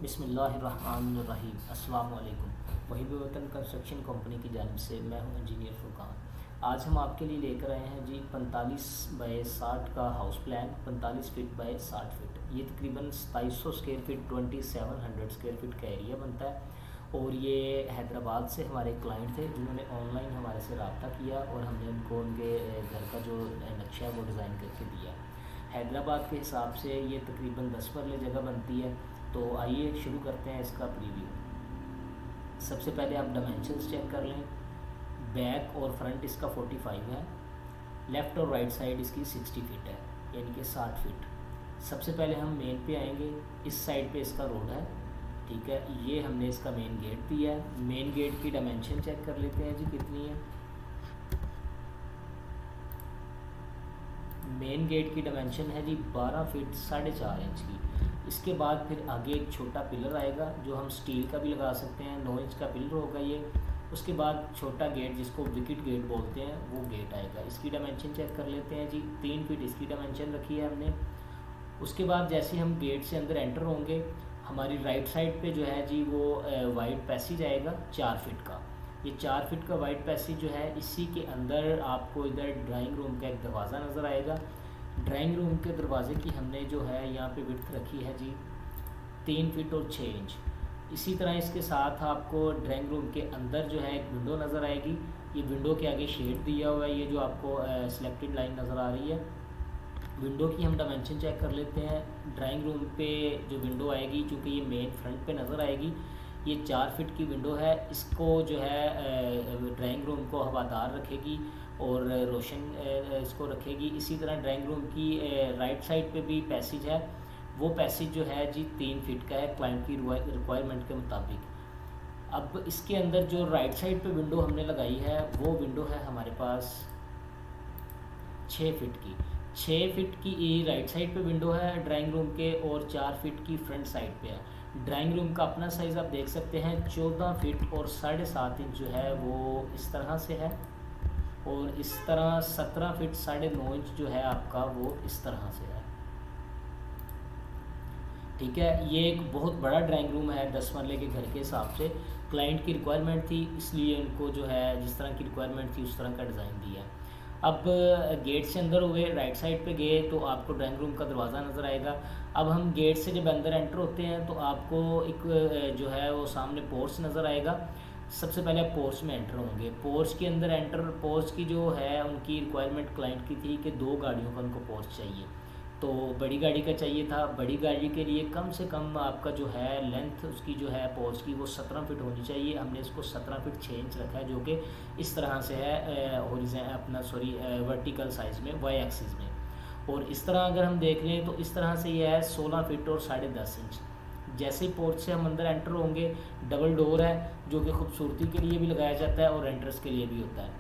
बिस्मिल्लाहिर्रहमानिर्रहीम। अस्सलाम वालेकुम। वहीब वतन कंस्ट्रक्शन कंपनी की जानिब से मैं हूं इंजीनियर फुरकान। आज हम आपके लिए लेकर आए हैं जी 45 बाय 60 का house plan, 45 feet by 60 feet. ये तकरीबन 2700 स्क्वायर फीट 2700 स्क्वायर फीट का एरिया बनता है और ये हैदराबाद से हमारे क्लाइंट थे जिन्होंने ऑनलाइन हमारे से रब्ता किया और हमने उनको उनके घर का जो नक्शा है वो डिज़ाइन करके दिया। हैदराबाद के हिसाब से ये तकरीबन 10 मरले जगह बनती है। तो आइए शुरू करते हैं इसका प्रीव्यू। सबसे पहले आप डायमेंशंस चेक कर लें। बैक और फ्रंट इसका 45 है, लेफ़्ट और राइट साइड इसकी 60 फीट है, यानी कि 60 फीट। सबसे पहले हम मेन पे आएंगे। इस साइड पे इसका रोड है, ठीक है। ये हमने इसका मेन गेट दिया है। मेन गेट की डायमेंशन चेक कर लेते हैं जी कितनी है। मेन गेट की डायमेंशन है जी 12 फीट 4.5 इंच की। इसके बाद फिर आगे एक छोटा पिलर आएगा जो हम स्टील का भी लगा सकते हैं, 9 इंच का पिलर होगा ये। उसके बाद छोटा गेट जिसको विकेट गेट बोलते हैं वो गेट आएगा। इसकी डायमेंशन चेक कर लेते हैं जी। 3 फीट इसकी डायमेंशन रखी है हमने। उसके बाद जैसे हम गेट से अंदर एंटर होंगे, हमारी राइट साइड पे जो है जी वो वाइड पैसेज आएगा 4 फीट का। ये 4 फीट का वाइड पैसेज जो है, इसी के अंदर आपको इधर ड्राइंग रूम का एक दरवाज़ा नज़र आएगा। ड्राइंग रूम के दरवाजे की हमने जो है यहाँ पे विड्थ रखी है जी 3 फीट और 6 इंच। इसी तरह इसके साथ आपको ड्राइंग रूम के अंदर जो है एक विंडो नज़र आएगी। ये विंडो के आगे शेड दिया हुआ है, ये जो आपको सिलेक्टेड लाइन नज़र आ रही है। विंडो की हम डायमेंशन चेक कर लेते हैं। ड्राइंग रूम पे जो विंडो आएगी, चूँकि ये मेन फ्रंट पे नज़र आएगी, ये 4 फीट की विंडो है। इसको जो है ड्राइंग रूम को हवादार रखेगी और रोशन इसको रखेगी। इसी तरह ड्राइंग रूम की राइट साइड पे भी पैसेज है। वो पैसेज जो है जी 3 फीट का है क्लाइंट की रिक्वायरमेंट के मुताबिक। अब इसके अंदर जो राइट साइड पे विंडो हमने लगाई है वो विंडो है हमारे पास 6 फीट की। 6 फीट की राइट साइड पे विंडो है ड्राइंग रूम के और 4 फीट की फ्रंट साइड पे है। ड्राइंग रूम का अपना साइज़ आप देख सकते हैं 14 फीट और 7.5 इंच जो है वो इस तरह से है, और इस तरह 17 फीट 9.5 इंच जो है आपका वो इस तरह से है, ठीक है। ये एक बहुत बड़ा ड्राइंग रूम है 10 मरले के घर के हिसाब से। क्लाइंट की रिक्वायरमेंट थी, इसलिए इनको जो है जिस तरह की रिक्वायरमेंट थी उस तरह का डिज़ाइन दिया। अब गेट से अंदर हुए, राइट साइड पे गए तो आपको ड्राइंग रूम का दरवाज़ा नज़र आएगा। अब हम गेट से जब अंदर एंटर होते हैं तो आपको एक जो है वो सामने पोर्च नज़र आएगा। सबसे पहले आप पोर्च में एंटर होंगे। पोर्च के अंदर पोर्च की जो है उनकी रिक्वायरमेंट क्लाइंट की थी कि 2 गाड़ियों का उनको पोर्च चाहिए, तो बड़ी गाड़ी का चाहिए था। बड़ी गाड़ी के लिए कम से कम आपका जो है लेंथ उसकी जो है पोर्च की वो 17 फीट होनी चाहिए। हमने इसको 17 फीट 6 इंच रखा है, जो कि इस तरह से है वर्टिकल साइज़ में, वाई एक्सिस में। और इस तरह अगर हम देख लें तो इस तरह से ये है 16 फीट और 10.5 इंच। जैसे ही पोर्च से हम अंदर एंटर होंगे, डबल डोर है जो कि खूबसूरती के लिए भी लगाया जाता है और एंट्रेंस के लिए भी होता है।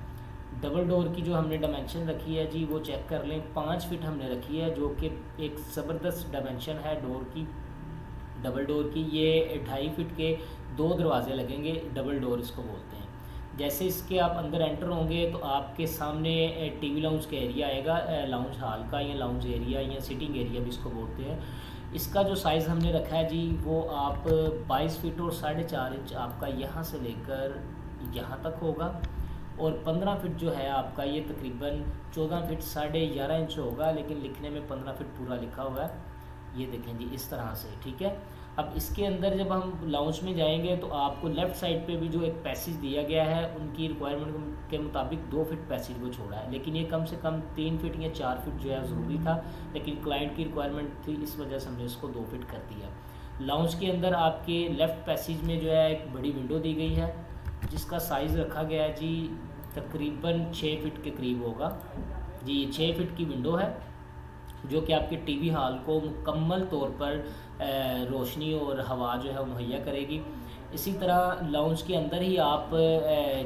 डबल डोर की जो हमने डायमेंशन रखी है जी वो चेक कर लें। 5 फीट हमने रखी है, जो कि एक ज़बरदस्त डायमेंशन है डोर की, डबल डोर की। ये 2.5 फीट के 2 दरवाजे लगेंगे, डबल डोर इसको बोलते हैं। जैसे इसके आप अंदर एंटर होंगे तो आपके सामने टीवी लाउंज का एरिया आएगा, लाउंज हॉल का या लाउंज एरिया या सिटिंग एरिया भी इसको बोलते हैं। इसका जो साइज़ हमने रखा है जी वो आप 22 फीट और 4.5 इंच आपका यहाँ से लेकर यहाँ तक होगा, और 15 फीट जो है आपका ये तकरीबन 14 फीट 11.5 इंच होगा, लेकिन लिखने में 15 फीट पूरा लिखा हुआ है। ये देखें जी इस तरह से, ठीक है। अब इसके अंदर जब हम लाउंज में जाएंगे तो आपको लेफ़्ट साइड पे भी जो एक पैसेज दिया गया है उनकी रिक्वायरमेंट के मुताबिक 2 फीट पैसेज को छोड़ा है, लेकिन ये कम से कम 3 फीट या 4 फीट जो है ज़रूरी था, लेकिन क्लाइंट की रिक्वायरमेंट थी इस वजह से हमने इसको 2 फीट कर दिया। लाउंज के अंदर आपके लेफ़्ट पैसेज में जो है एक बड़ी विंडो दी गई है जिसका साइज़ रखा गया है जी तकरीबन 6 फीट के करीब होगा जी। 6 फीट की विंडो है जो कि आपके टीवी हॉल को मुकम्मल तौर पर रोशनी और हवा जो है मुहैया करेगी। इसी तरह लाउंज के अंदर ही आप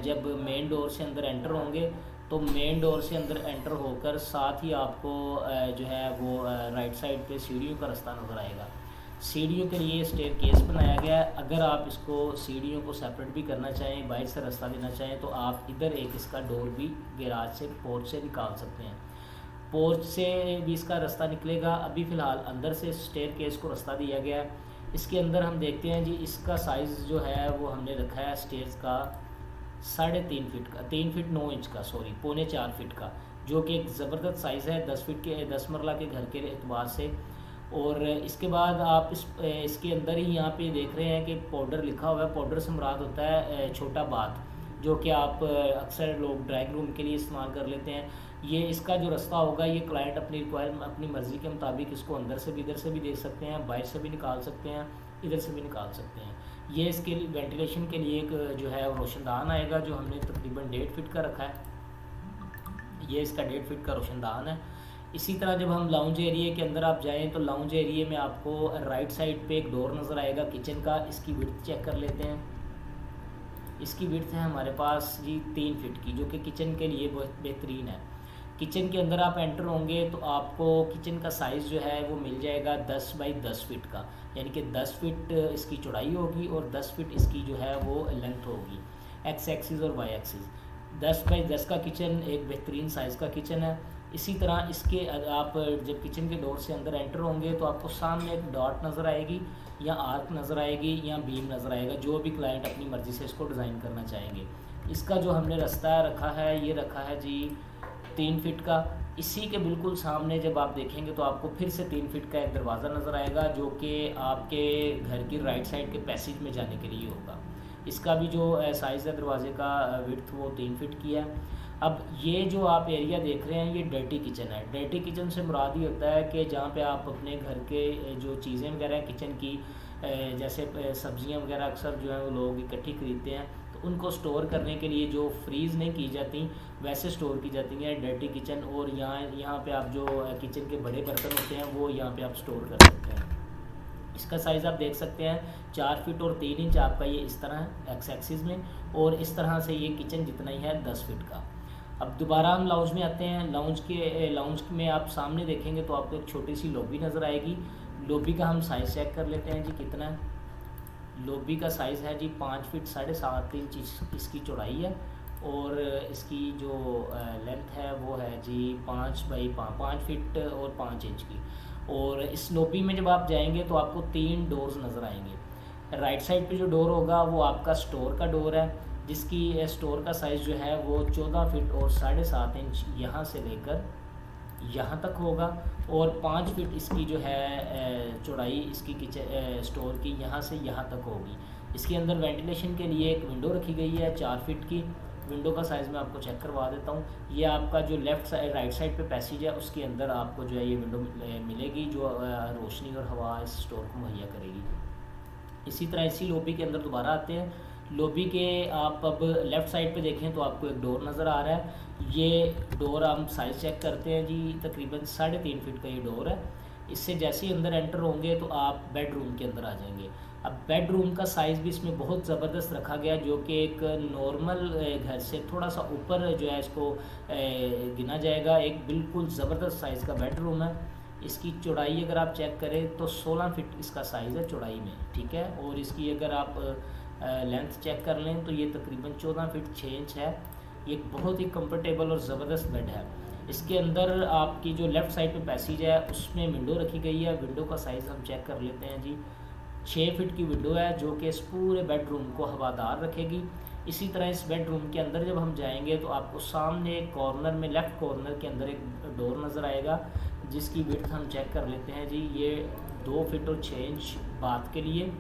जब मेन डोर से अंदर एंटर होंगे तो मेन डोर से अंदर एंटर होकर साथ ही आपको जो है वो राइट साइड पे सीढ़ियों का रास्ता नज़र आएगा। सीढ़ियों के लिए स्टेयर केस बनाया गया है। अगर आप इसको सीढ़ियों को सेपरेट भी करना चाहें, बाहर से रास्ता देना चाहें, तो आप इधर एक इसका डोर भी गैराज से पोर्च से निकाल सकते हैं। पोर्च से भी इसका रास्ता निकलेगा। अभी फ़िलहाल अंदर से स्टेयर केस को रास्ता दिया गया है। इसके अंदर हम देखते हैं जी, इसका साइज़ जो है वो हमने रखा है स्टेयर्स का 3.5 फीट का, 3 फीट 9 इंच का, सॉरी 3.25 फीट का, जो कि एक ज़बरदस्त साइज़ है 10 फीट के 10 मरला के घर के एतबार से। और इसके बाद आप इसके अंदर ही यहाँ पे देख रहे हैं कि पाउडर लिखा हुआ है। पाउडर से मुराद होता है छोटा बाथ, जो कि आप अक्सर लोग ड्राइंग रूम के लिए इस्तेमाल कर लेते हैं। ये इसका जो रास्ता होगा, ये क्लाइंट अपनी मर्ज़ी के मुताबिक इसको अंदर से भी, इधर से भी देख सकते हैं, बाहर से भी निकाल सकते हैं, इधर से भी निकाल सकते हैं। ये इसके लिए वेंटिलेशन के लिए एक जो है रोशनदान आएगा, जो हमने तकरीबन 1.5 फीट का रखा है। ये इसका 1.5 फीट का रोशनदान है। इसी तरह जब हम लाउंज एरिया के अंदर आप जाएं तो लाउंज एरिया में आपको राइट साइड पे एक डोर नज़र आएगा किचन का। इसकी विड्थ चेक कर लेते हैं। इसकी विड्थ है हमारे पास जी 3 फीट की, जो कि किचन के लिए बहुत बेहतरीन है। किचन के अंदर आप एंटर होंगे तो आपको किचन का साइज़ जो है वो मिल जाएगा 10 बाई 10 फीट का, यानी कि 10 फीट इसकी चौड़ाई होगी और 10 फीट इसकी जो है वो लेंथ होगी, एक्स एक्सिस और वाई एक्सिस। 10 बाई 10 का किचन एक बेहतरीन साइज़ का किचन है। इसी तरह इसके आप जब किचन के डोर से अंदर एंटर होंगे तो आपको सामने एक डॉट नज़र आएगी, या आर्क नज़र आएगी, या बीम नज़र आएगा, जो भी क्लाइंट अपनी मर्ज़ी से इसको डिज़ाइन करना चाहेंगे। इसका जो हमने रास्ता रखा है, ये रखा है जी 3 फीट का। इसी के बिल्कुल सामने जब आप देखेंगे तो आपको फिर से 3 फीट का एक दरवाज़ा नज़र आएगा, जो कि आपके घर की राइट साइड के पैसेज में जाने के लिए होगा। इसका भी जो साइज़ है दरवाजे का विड्थ वो 3 फीट की है। अब ये जो आप एरिया देख रहे हैं, ये डर्टी किचन है। डर्टी किचन से मुराद ये होता है कि जहाँ पे आप अपने घर के जो चीज़ें वगैरह हैं किचन की, जैसे सब्ज़ियाँ वगैरह अक्सर जो है वो लोग इकट्ठी खरीदते हैं, तो उनको स्टोर करने के लिए जो फ्रीज़ नहीं की जाती वैसे स्टोर की जाती हैं डर्टी किचन। और यहाँ पे आप जो किचन के बड़े बर्तन होते हैं वो यहाँ पे आप स्टोर कर सकते हैं। इसका साइज़ आप देख सकते हैं 4 फीट और 3 इंच आपका ये इस तरह है एक्स एक्सिस में, और इस तरह से ये किचन जितना ही है 10 फीट का। अब दोबारा हम लाउंज में आते हैं। लाउंज में आप सामने देखेंगे तो आपको एक छोटी सी लॉबी नज़र आएगी। लॉबी का हम साइज़ चेक कर लेते हैं जी कितना है। लॉबी का साइज़ है जी 5 फीट 7.5 इंच इसकी चौड़ाई है, और इसकी जो लेंथ है वो है जी 5 बाई 5 फीट और 5 इंच की। और इस लॉबी में जब आप जाएंगे तो आपको 3 डोर्स नज़र आएंगे। राइट साइड पे जो डोर होगा वो आपका स्टोर का डोर है, जिसकी स्टोर का साइज़ जो है वो 14 फीट और 7.5 इंच यहाँ से लेकर यहाँ तक होगा, और 5 फीट इसकी जो है चौड़ाई इसकी किचन स्टोर की यहाँ से यहाँ तक होगी। इसके अंदर वेंटिलेशन के लिए एक विंडो रखी गई है 4 फीट की। विंडो का साइज़ मैं आपको चेक करवा देता हूँ। ये आपका जो लेफ़्ट साइड राइट साइड पे पैसेज है उसके अंदर आपको जो है ये विंडो मिलेगी, जो रोशनी और हवा इस स्टोर को मुहैया करेगी। इसी तरह इसी लॉबी के अंदर दोबारा आते हैं। लॉबी के आप अब लेफ़्ट साइड पे देखें तो आपको एक डोर नज़र आ रहा है। ये डोर हम साइज़ चेक करते हैं जी, तकरीबन 3.5 फीट का ये डोर है। इससे जैसे ही अंदर एंटर होंगे तो आप बेडरूम के अंदर आ जाएंगे। अब बेडरूम का साइज़ भी इसमें बहुत ज़बरदस्त रखा गया, जो कि एक नॉर्मल घर से थोड़ा सा ऊपर जो है इसको गिना जाएगा। एक बिल्कुल ज़बरदस्त साइज़ का बेडरूम है। इसकी चौड़ाई अगर आप चेक करें तो 16 फीट इसका साइज़ है चौड़ाई में, ठीक है। और इसकी अगर आप लेंथ चेक कर लें तो ये तकरीबन 14 फीट 6 इंच है। ये बहुत ही कंफर्टेबल और ज़बरदस्त बेड है। इसके अंदर आपकी जो लेफ़्ट साइड पे पैसेज है उसमें विंडो रखी गई है। विंडो का साइज़ हम चेक कर लेते हैं जी, 6 फीट की विंडो है, जो कि इस पूरे बेडरूम को हवादार रखेगी। इसी तरह इस बेडरूम के अंदर जब हम जाएंगे तो आपको सामने कॉर्नर में लेफ़्ट कॉर्नर के अंदर एक डोर नज़र आएगा, जिसकी विड्थ हम चेक कर लेते हैं जी, ये 2 फीट और 6 इंच बाथ के लिए।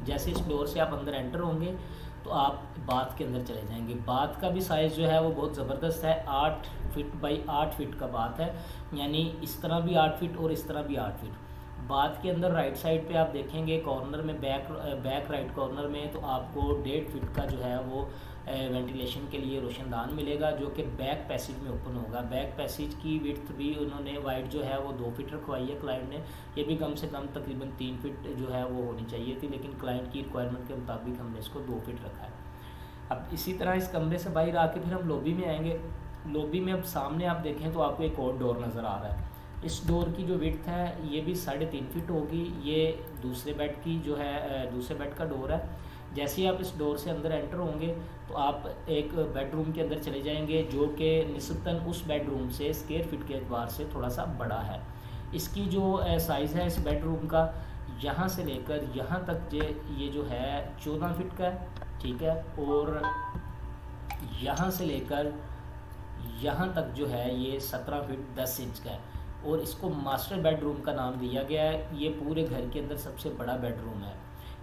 जैसे इस डोर से आप अंदर एंटर होंगे तो आप बाथ के अंदर चले जाएंगे। बाथ का भी साइज़ जो है वो बहुत ज़बरदस्त है, 8 फीट बाई 8 फीट का बाथ है, यानी इस तरह भी 8 फीट और इस तरह भी 8 फीट। बाथ के अंदर राइट साइड पे आप देखेंगे कॉर्नर में बैक राइट कॉर्नर में तो आपको 1.5 फीट का जो है वो वेंटिलेशन के लिए रोशनदान मिलेगा, जो कि बैक पैसेज में ओपन होगा। बैक पैसेज की विड्थ भी उन्होंने वाइड जो है वो 2 फीट रखवाई है क्लाइंट ने। ये भी कम से कम तकरीबन 3 फीट जो है वो होनी चाहिए थी, लेकिन क्लाइंट की रिक्वायरमेंट के मुताबिक हमने इसको 2 फीट रखा है। अब इसी तरह इस कमरे से बाहर आके फिर हम लॉबी में आएंगे। लॉबी में अब सामने आप देखें तो आपको एक और डोर नज़र आ रहा है। इस डोर की जो विड्थ है ये भी 3.5 फीट होगी। ये दूसरे बेड की जो है दूसरे बेड का डोर है। जैसे ही आप इस डोर से अंदर एंटर होंगे तो आप एक बेडरूम के अंदर चले जाएंगे, जो कि निस्बतन उस बेडरूम से स्क्वायर फीट के एतबार से थोड़ा सा बड़ा है। इसकी जो साइज़ है इस बेडरूम का, यहाँ से लेकर यहाँ तक ये जो है 14 फीट का है, ठीक है। और यहाँ से लेकर यहाँ तक जो है ये 17 फीट 10 इंच का है, और इसको मास्टर बेडरूम का नाम दिया गया है। ये पूरे घर के अंदर सबसे बड़ा बेडरूम है।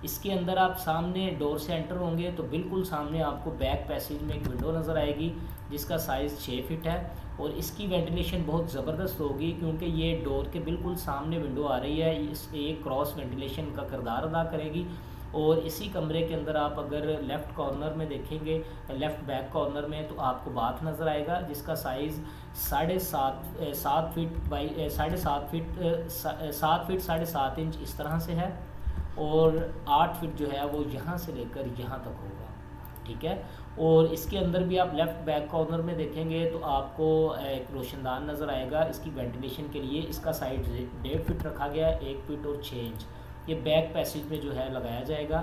इसके अंदर आप सामने डोर से एंटर होंगे तो बिल्कुल सामने आपको बैक पैसेज में एक विंडो नज़र आएगी जिसका साइज़ 6 फीट है, और इसकी वेंटिलेशन बहुत ज़बरदस्त होगी क्योंकि ये डोर के बिल्कुल सामने विंडो आ रही है। ये क्रॉस वेंटिलेशन का किरदार अदा करेगी। और इसी कमरे के अंदर आप अगर लेफ़्ट कॉर्नर में देखेंगे, लेफ़्ट बैक कॉर्नर में, तो आपको बाथ नज़र आएगा जिसका size 7.5 feet by 7.5 feet 7 feet 7.5 inch इस तरह से है, और 8 फीट जो है वो यहाँ से लेकर यहाँ तक होगा, ठीक है। और इसके अंदर भी आप लेफ़्ट बैक कॉर्नर में देखेंगे तो आपको एक रोशनदान नज़र आएगा। इसकी वेंटिलेशन के लिए इसका साइड 1.5 फीट रखा गया है, 1 फीट और 6 इंच ये बैक पैसेज में जो है लगाया जाएगा।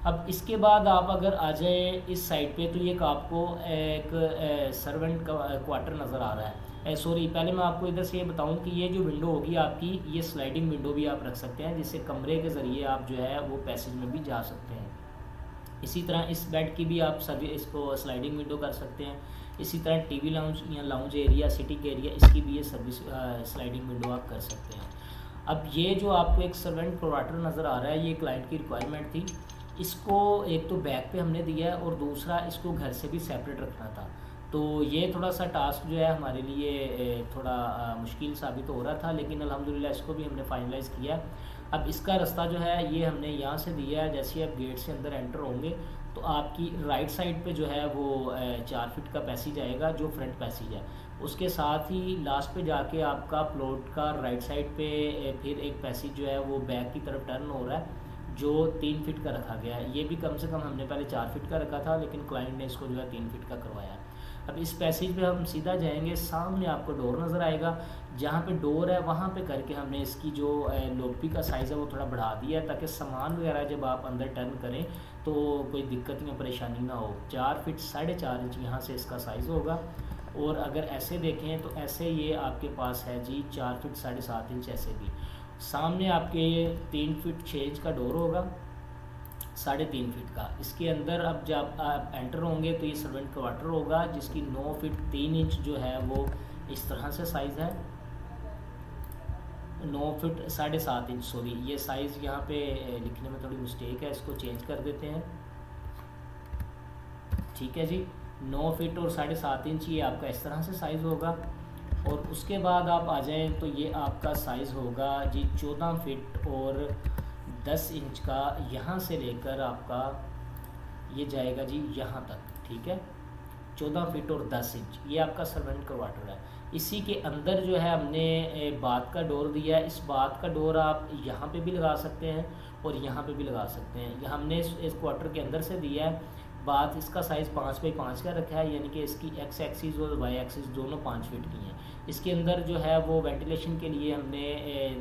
अब इसके बाद आप अगर आ जाए इस साइड पे तो ये आपको एक सर्वेंट का क्वार्टर नज़र आ रहा है। सॉरी, पहले मैं आपको इधर से ये बताऊं कि ये जो विंडो होगी आपकी, ये स्लाइडिंग विंडो भी आप रख सकते हैं, जिससे कमरे के ज़रिए आप जो है वो पैसेज में भी जा सकते हैं। इसी तरह इस बेड की भी आप सभी इसको स्लाइडिंग विंडो कर सकते हैं। इसी तरह टीवी लाउंज या लाउंज एरिया, सिटिंग एरिया, इसकी भी ये सर्विस स्लाइडिंग विंडो आप कर सकते हैं। अब ये जो आपको एक सर्वेंट क्वार्टर नज़र आ रहा है, ये क्लाइंट की रिक्वायरमेंट थी। इसको एक तो बैक पे हमने दिया है और दूसरा इसको घर से भी सेपरेट रखना था। तो ये थोड़ा सा टास्क जो है हमारे लिए थोड़ा मुश्किल साबित हो रहा था, लेकिन अल्हम्दुलिल्लाह इसको भी हमने फाइनलाइज़ किया। अब इसका रास्ता जो है ये हमने यहाँ से दिया है। जैसे आप गेट से अंदर एंटर होंगे तो आपकी राइट साइड पे जो है वो 4 फीट का पैसेज आएगा जो फ्रंट पैसेज है। उसके साथ ही लास्ट पे जाके आपका प्लॉट का राइट साइड पे फिर एक पैसेज जो है वो बैक की तरफ टर्न हो रहा है जो 3 फीट का रखा गया है। ये भी कम से कम हमने पहले 4 फीट का रखा था, लेकिन क्लाइंट ने इसको जो है 3 फीट का करवाया। अब इस पैसेज पे हम सीधा जाएंगे, सामने आपको डोर नज़र आएगा। जहाँ पे डोर है वहाँ पे करके हमने इसकी जो लॉबी का साइज़ है वो थोड़ा बढ़ा दिया है, ताकि सामान वगैरह जब आप अंदर टर्न करें तो कोई दिक्कत या परेशानी ना हो। 4 फीट 4.5 इंच यहाँ से इसका साइज़ होगा। और अगर ऐसे देखें तो ऐसे ये आपके पास है जी 4 फीट 7.5 इंच। ऐसे भी सामने आपके 3 फीट 6 इंच का डोर होगा, 3.5 फीट का। इसके अंदर अब जब आप एंटर होंगे तो ये सर्वेंट क्वार्टर होगा जिसकी 9 फीट 3 इंच जो है वो इस तरह से साइज़ है। 9 फीट 7.5 इंच, सॉरी ये साइज़ यहाँ पे लिखने में थोड़ी मिस्टेक है, इसको चेंज कर देते हैं, ठीक है जी। 9 फीट और 7.5 इंच ये आपका इस तरह से साइज़ होगा। और उसके बाद आप आ जाएं तो ये आपका साइज़ होगा जी 14 फीट और 10 इंच का। यहाँ से लेकर आपका ये जाएगा जी यहाँ तक, ठीक है। 14 फीट और 10 इंच ये आपका सर्वेंट क्वार्टर है। इसी के अंदर जो है हमने बाथ का डोर दिया है। इस बाथ का डोर आप यहाँ पे भी लगा सकते हैं और यहाँ पे भी लगा सकते हैं। यह हमने इस क्वार्टर के अंदर से दिया है। बाथ इसका साइज़ 5 बाई 5 का रखा है, यानी कि इसकी एक्स एक्सिस और वाई एक्सिस दोनों 5 फीट की हैं। इसके अंदर जो है वो वेंटिलेशन के लिए हमने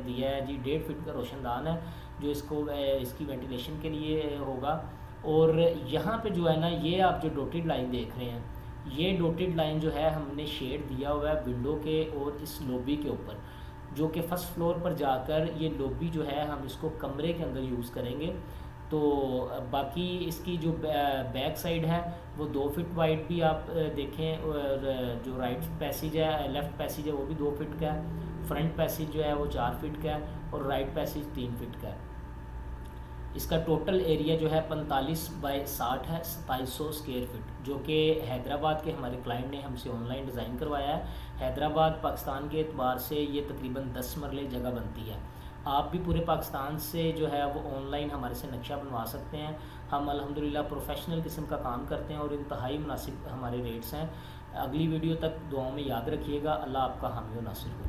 दिया है जी 1.5 फीट का रोशनदान है जो इसकी वेंटिलेशन के लिए होगा। और यहाँ पे जो है ना, ये आप जो डॉटेड लाइन देख रहे हैं, ये डॉटेड लाइन जो है हमने शेड दिया हुआ है विंडो के और इस लॉबी के ऊपर, जो कि फर्स्ट फ्लोर पर जाकर ये लॉबी जो है हम इसको कमरे के अंदर यूज़ करेंगे। तो बाकी इसकी जो बैक साइड है वो 2 फीट वाइड भी आप देखें, और जो राइट पैसेज है, लेफ़्ट पैसेज है वो भी 2 फीट का है। फ्रंट पैसेज जो है वो 4 फीट का है और राइट पैसेज 3 फीट का है। इसका टोटल एरिया जो है 45 बाई 60 है, 2700 स्क्वायर फीट, जो कि हैदराबाद के हमारे क्लाइंट ने हमसे ऑनलाइन डिज़ाइन करवाया है। हैदराबाद पाकिस्तान के एतबार से ये तकरीबन 10 मरले जगह बनती है। आप भी पूरे पाकिस्तान से जो है वो ऑनलाइन हमारे से नक्शा बनवा सकते हैं। हम अल्हम्दुलिल्लाह प्रोफेशनल किस्म का काम करते हैं और इंतहाई मुनासिब हमारे रेट्स हैं। अगली वीडियो तक दुआओं में याद रखिएगा। अल्लाह आपका हामी व नासिर हो।